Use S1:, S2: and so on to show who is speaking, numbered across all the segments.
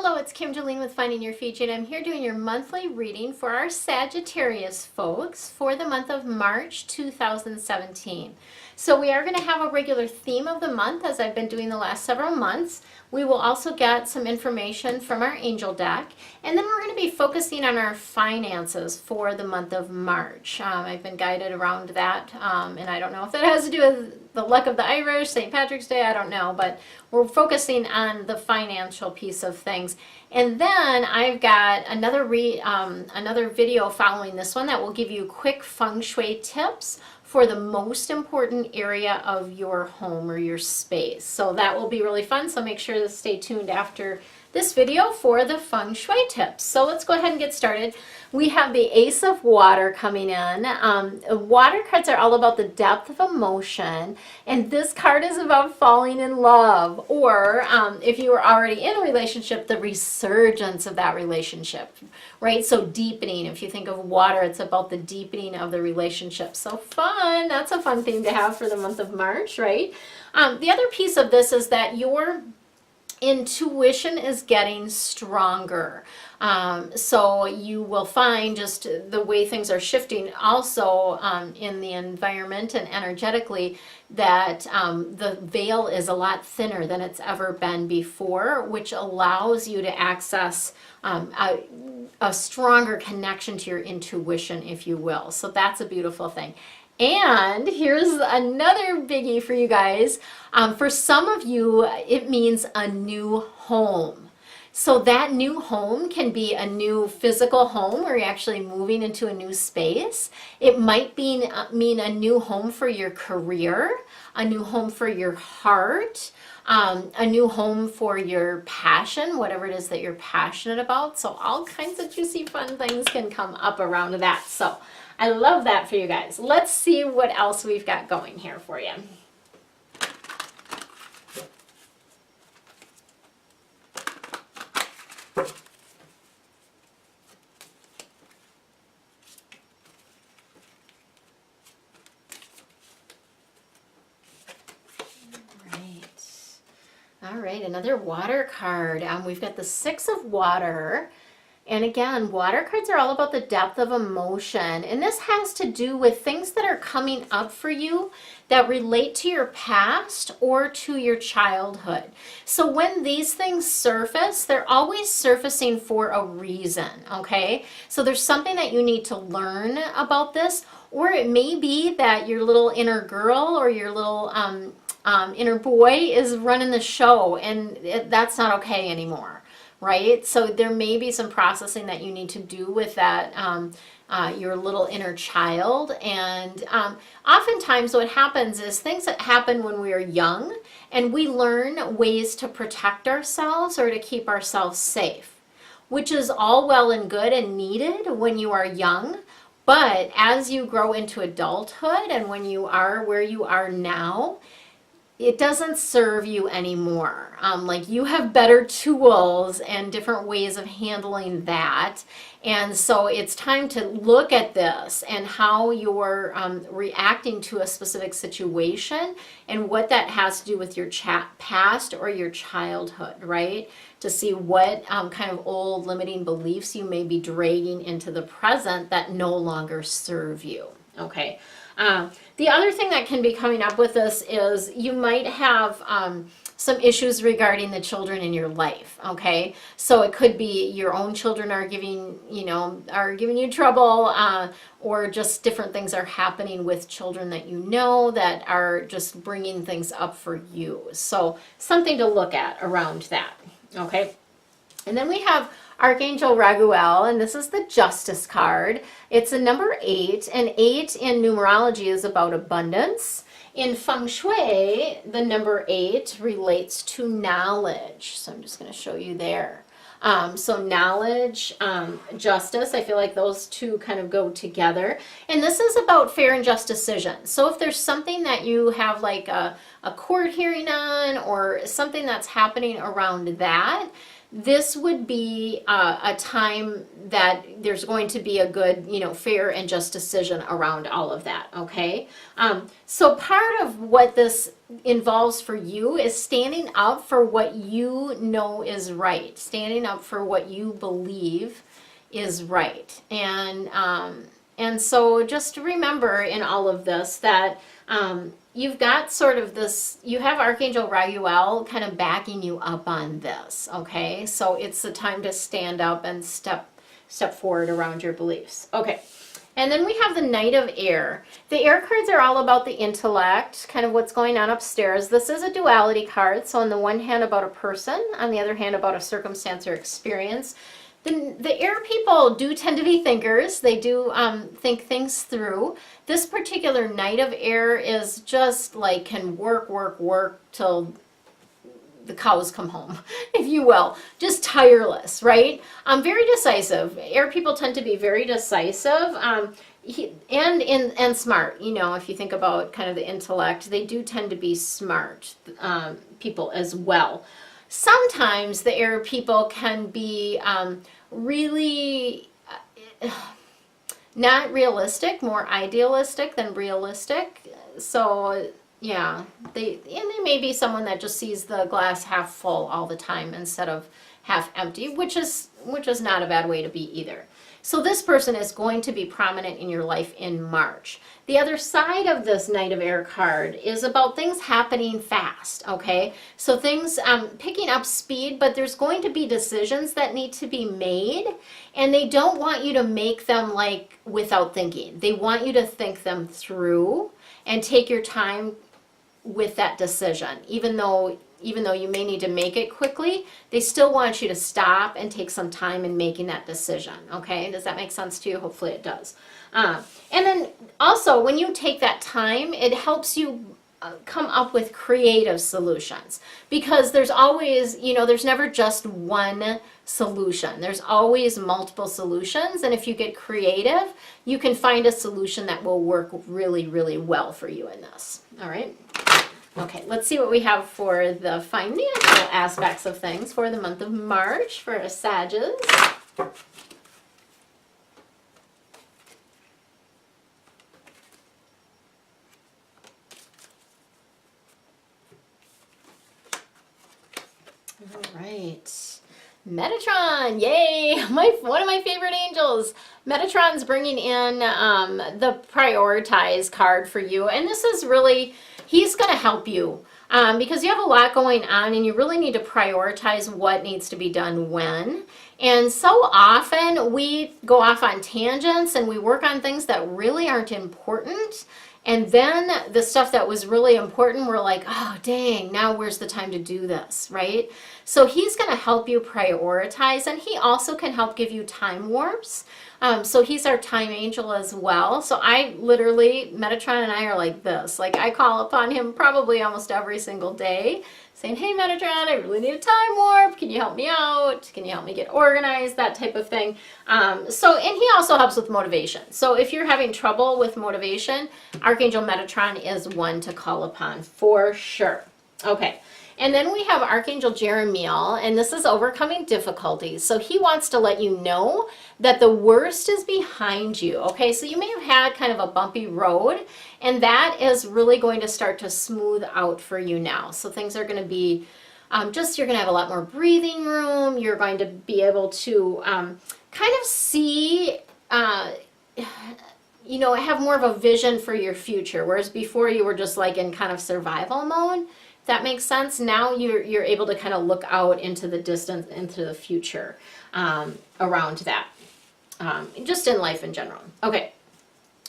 S1: Hello, it's Kim Jolene with Finding Your Future, and I'm here doing your monthly reading for our Sagittarius folks for the month of March 2017. So we are going to have a regular theme of the month as I've been doing the last several months. We will also get some information from our angel deck, and then we're going to be focusing on our finances for the month of March. I've been guided around that, and I don't know if that has to do with the luck of the Irish, St. Patrick's Day, I don't know, but we're focusing on the financial piece of things. And then I've got another video following this one that will give you quick Feng Shui tips for the most important area of your home or your space. So that will be really fun, so make sure to stay tuned after this video for the Feng Shui tips. So let's go ahead and get started. We have the Ace of Water coming in. Water cards are all about the depth of emotion, and this card is about falling in love, or if you were already in a relationship, the resurgence of that relationship, right? So deepening. If you think of water, it's about the deepening of the relationship. So fun. That's a fun thing to have for the month of March, right? The other piece of this is that your intuition is getting stronger. So you will find just the way things are shifting also in the environment and energetically that the veil is a lot thinner than it's ever been before, which allows you to access a stronger connection to your intuition, if you will. So that's a beautiful thing. And here's another biggie for you guys. For some of you, it means a new home. So that new home can be a new physical home where you're actually moving into a new space. It might mean a new home for your career, a new home for your heart, a new home for your passion, whatever it is that you're passionate about. So all kinds of juicy fun things can come up around that. So I love that for you guys. Let's see what else we've got going here for you. All right, another water card. We've got the Six of Water. And again, water cards are all about the depth of emotion. And this has to do with things that are coming up for you that relate to your past or to your childhood. So when these things surface, they're always surfacing for a reason, okay? So there's something that you need to learn about this, or it may be that your little inner girl or your little inner boy is running the show, and that's not okay anymore. Right? So there may be some processing that you need to do with that, your little inner child. And oftentimes what happens is things that happen when we are young, and we learn ways to protect ourselves or to keep ourselves safe, which is all well and good and needed when you are young. But as you grow into adulthood and when you are where you are now, it doesn't serve you anymore. Like you have better tools and different ways of handling that. And so it's time to look at this and how you're reacting to a specific situation and what that has to do with your past or your childhood, right? To see what kind of old limiting beliefs you may be dragging into the present that no longer serve you, okay? The other thing that can be coming up with this is you might have some issues regarding the children in your life, okay? So it could be your own children are giving you trouble, or just different things are happening with children that you know that are just bringing things up for you. So something to look at around that, okay? And then we have Archangel Raguel, and this is the Justice card. It's a number 8, and 8 in numerology is about abundance. In Feng Shui, the number 8 relates to knowledge. So I'm just going to show you there. So knowledge, justice, I feel like those two kind of go together. And this is about fair and just decisions. So if there's something that you have like a court hearing on or something that's happening around that, this would be a time that there's going to be a good, fair and just decision around all of that, okay? So part of what this involves for you is standing up for what you know is right, standing up for what you believe is right. And so just remember in all of this that you've got sort of this, you have Archangel Raguel kind of backing you up on this, okay? So it's the time to stand up and step forward around your beliefs. Okay, and then we have the Knight of Air. The Air cards are all about the intellect, kind of what's going on upstairs. This is a duality card, so on the one hand about a person, on the other hand about a circumstance or experience. The air people do tend to be thinkers. They do think things through. This particular Knight of Air is just like can work till the cows come home, if you will. Just tireless, right? Very decisive. Air people tend to be very decisive and smart. If you think about kind of the intellect, they do tend to be smart people as well. Sometimes the air people can be really not realistic, more idealistic than realistic. So yeah, they may be someone that just sees the glass half full all the time instead of half empty, which is not a bad way to be either. So this person is going to be prominent in your life in March. The other side of this Knight of Air card is about things happening fast, okay? So things picking up speed, but there's going to be decisions that need to be made, and they don't want you to make them like without thinking. They want you to think them through and take your time with that decision. Even though you may need to make it quickly, they still want you to stop and take some time in making that decision, okay? Does that make sense to you? Hopefully it does. And then also, when you take that time, it helps you come up with creative solutions, because there's always, there's never just one solution. There's always multiple solutions, and if you get creative, you can find a solution that will work really, really well for you in this, all right? Okay, let's see what we have for the financial aspects of things for the month of March for Sagittarius. All right. Metatron, yay! One of my favorite angels. Metatron's bringing in the prioritize card for you, and this is really, he's going to help you because you have a lot going on and you really need to prioritize what needs to be done when. And so often we go off on tangents and we work on things that really aren't important. And then the stuff that was really important, we're like, oh, dang, now where's the time to do this, right? So he's going to help you prioritize, and he also can help give you time warps. So he's our time angel as well. So I literally, Metatron and I are like this. Like I call upon him probably almost every single day saying, hey Metatron, I really need a time warp. Can you help me out? Can you help me get organized? That type of thing. And he also helps with motivation. So if you're having trouble with motivation, Archangel Metatron is one to call upon for sure. Okay. And then we have Archangel Jeremiel, and this is overcoming difficulties. So he wants to let you know that the worst is behind you, okay? So you may have had kind of a bumpy road, and that is really going to start to smooth out for you now. So things are going to be you're going to have a lot more breathing room. You're going to be able to kind of see, have more of a vision for your future, whereas before you were just like in kind of survival mode. That makes sense. Now you're able to kind of look out into the distance, into the future around that, just in life in general. Okay,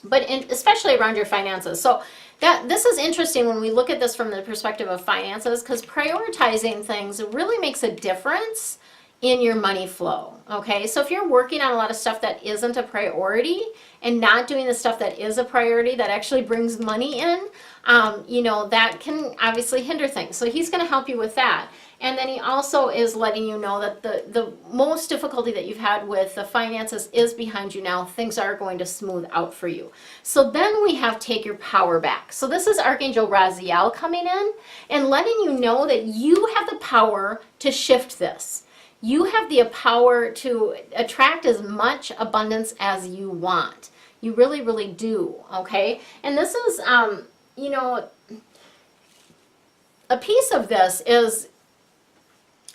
S1: but especially around your finances. So this is interesting when we look at this from the perspective of finances, because prioritizing things really makes a difference in your money flow. Okay, so if you're working on a lot of stuff that isn't a priority and not doing the stuff that is a priority that actually brings money in, that can obviously hinder things. So he's going to help you with that. And then he also is letting you know that the most difficulty that you've had with the finances is behind you now. Things are going to smooth out for you. So then we have take your power back. So this is Archangel Raguel coming in and letting you know that you have the power to shift this. You have the power to attract as much abundance as you want. You really, really do, okay? And this is, you know, a piece of this is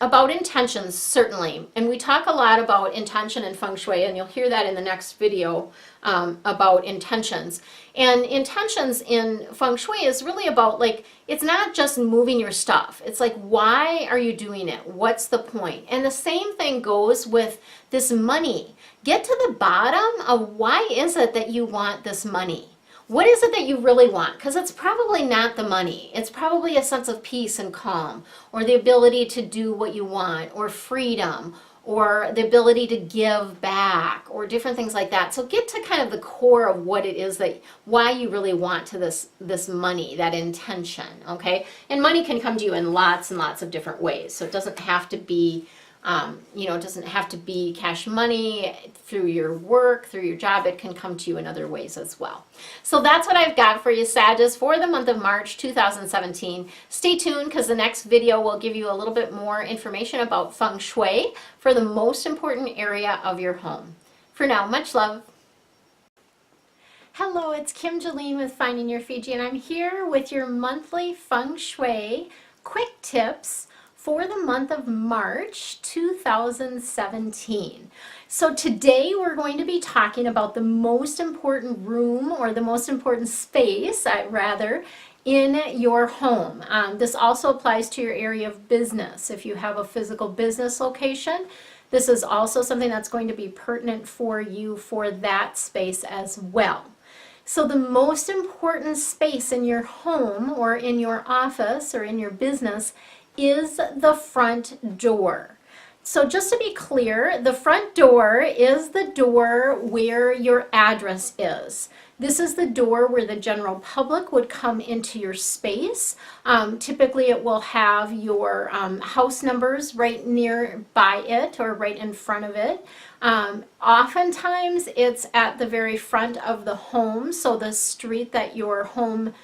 S1: about intentions, certainly. And we talk a lot about intention and Feng Shui, and you'll hear that in the next video about intentions. And intentions in Feng Shui is really about, like, it's not just moving your stuff. It's like, why are you doing it? What's the point? And the same thing goes with this money. Get to the bottom of why is it that you want this money? What is it that you really want? Because it's probably not the money. It's probably a sense of peace and calm, or the ability to do what you want, or freedom, or the ability to give back, or different things like that. So get to kind of the core of what it is that, why you really want to this money, that intention, okay? And money can come to you in lots and lots of different ways. So it doesn't have to be, you know, it doesn't have to be cash money through your work, through your job. It can come to you in other ways as well. So that's what I've got for you, Sagittarius, for the month of March 2017. Stay tuned, because the next video will give you a little bit more information about Feng Shui for the most important area of your home. For now, much love. Hello, it's Kim Jolene with Finding Your Fiji, and I'm here with your monthly Feng Shui quick tips for the month of March 2017. So today we're going to be talking about the most important room, or the most important space, rather, in your home. This also applies to your area of business. If you have a physical business location, this is also something that's going to be pertinent for you for that space as well. So the most important space in your home, or in your office, or in your business is the front door. So just to be clear, the front door is the door where your address is. This is the door where the general public would come into your space. Typically it will have your house numbers right nearby it, or right in front of it. Oftentimes it's at the very front of the home, so the street that your home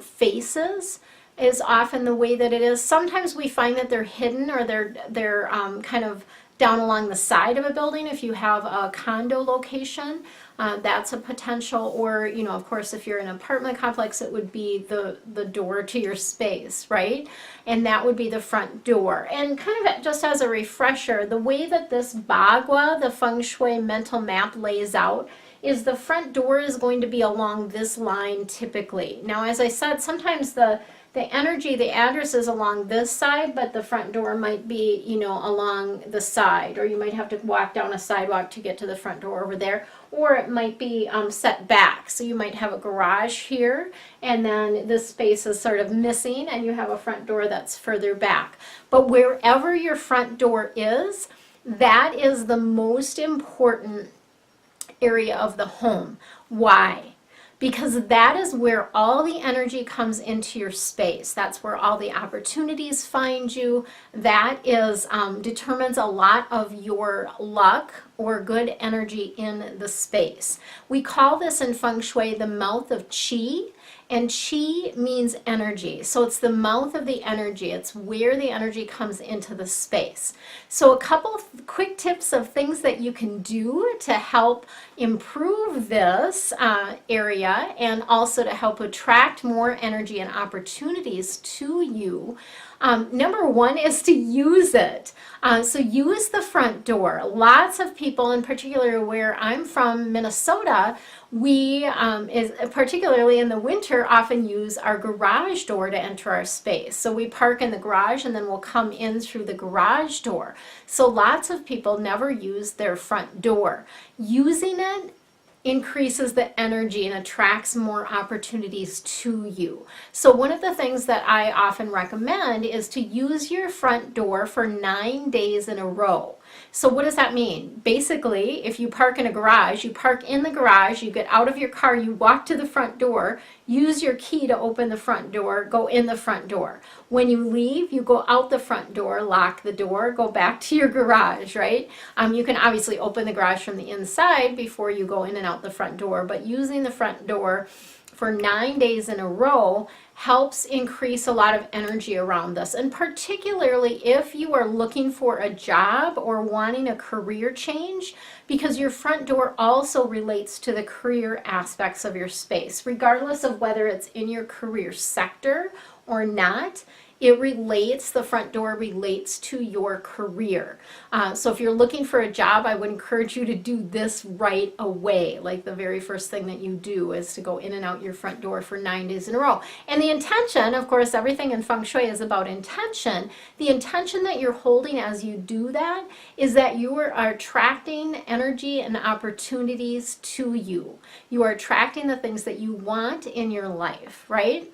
S1: faces is often the way that it is. Sometimes we find that they're hidden, or they're kind of down along the side of a building. If you have a condo location, that's a potential. Or, you know, of course, if you're in an apartment complex, it would be the door to your space, right? And that would be the front door. And kind of just as a refresher, the way that this Bagua, the Feng Shui mental map, lays out is the front door is going to be along this line typically. Now, as I said, sometimes the energy, the address is along this side, but the front door might be, you know, along the side, or you might have to walk down a sidewalk to get to the front door over there, or it might be set back. So you might have a garage here, and then this space is sort of missing, and you have a front door that's further back. But wherever your front door is, that is the most important area of the home. Why? Because that is where all the energy comes into your space. That's where all the opportunities find you. That is determines a lot of your luck or good energy in the space. We call this in Feng Shui the mouth of Qi, and Qi means energy. So it's the mouth of the energy. It's where the energy comes into the space. So a couple of quick tips of things that you can do to help improve this area, and also to help attract more energy and opportunities to you. Number one is to use it. So use the front door. Lots of people, in particular where I'm from, Minnesota, we, particularly in the winter, often use our garage door to enter our space. So we park in the garage, and then we'll come in through the garage door. So lots of people never use their front door. Using it increases the energy and attracts more opportunities to you. So one of the things that I often recommend is to use your front door for 9 days in a row. So what does that mean? Basically, if you park in a garage, you park in the garage, you get out of your car, you walk to the front door, use your key to open the front door, go in the front door. When you leave, you go out the front door, lock the door, go back to your garage, right? You can obviously open the garage from the inside before you go in and out the front door, but using the front door for 9 days in a row helps increase a lot of energy around this. And particularly if you are looking for a job or wanting a career change, because your front door also relates to the career aspects of your space, regardless of whether it's in your career sector or not. The front door relates to your career. So if you're looking for a job, I would encourage you to do this right away. Like the very first thing that you do is to go in and out your front door for 9 days in a row. And the intention, of course, everything in Feng Shui is about intention. The intention that you're holding as you do that is that you are attracting energy and opportunities to you. You are attracting the things that you want in your life, right?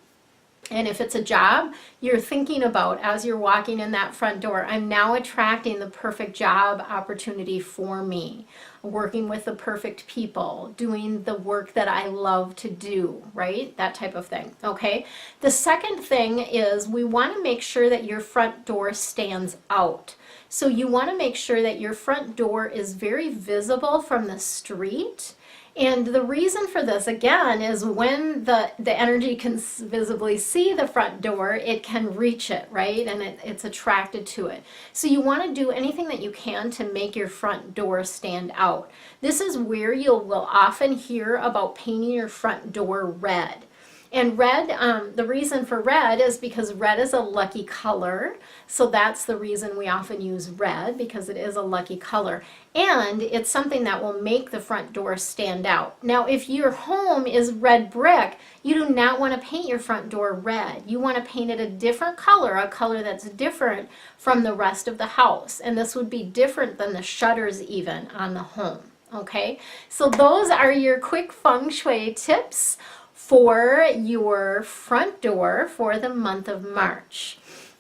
S1: And if it's a job, you're thinking about, as you're walking in that front door, I'm now attracting the perfect job opportunity for me, working with the perfect people, doing the work that I love to do, right? That type of thing, okay? The second thing is we want to make sure that your front door stands out. So you want to make sure that your front door is very visible from the street. And the reason for this, again, is when the energy can visibly see the front door, it can reach it, right? And it's attracted to it. So you want to do anything that you can to make your front door stand out. This is where you will often hear about painting your front door red. And red, the reason for red is because red is a lucky color. So that's the reason we often use red, because it is a lucky color. And it's something that will make the front door stand out. Now, if your home is red brick, you do not want to paint your front door red. You want to paint it a different color, a color that's different from the rest of the house. And this would be different than the shutters even on the home. Okay, so those are your quick Feng Shui tips for your front door for the month of March.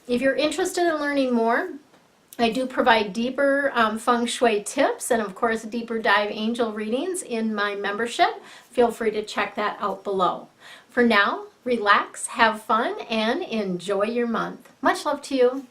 S1: If you're interested in learning more, I do provide deeper Feng Shui tips and, of course, deeper dive angel readings in my membership. Feel free to check that out below. For now, relax, have fun, and enjoy your month. Much love to you.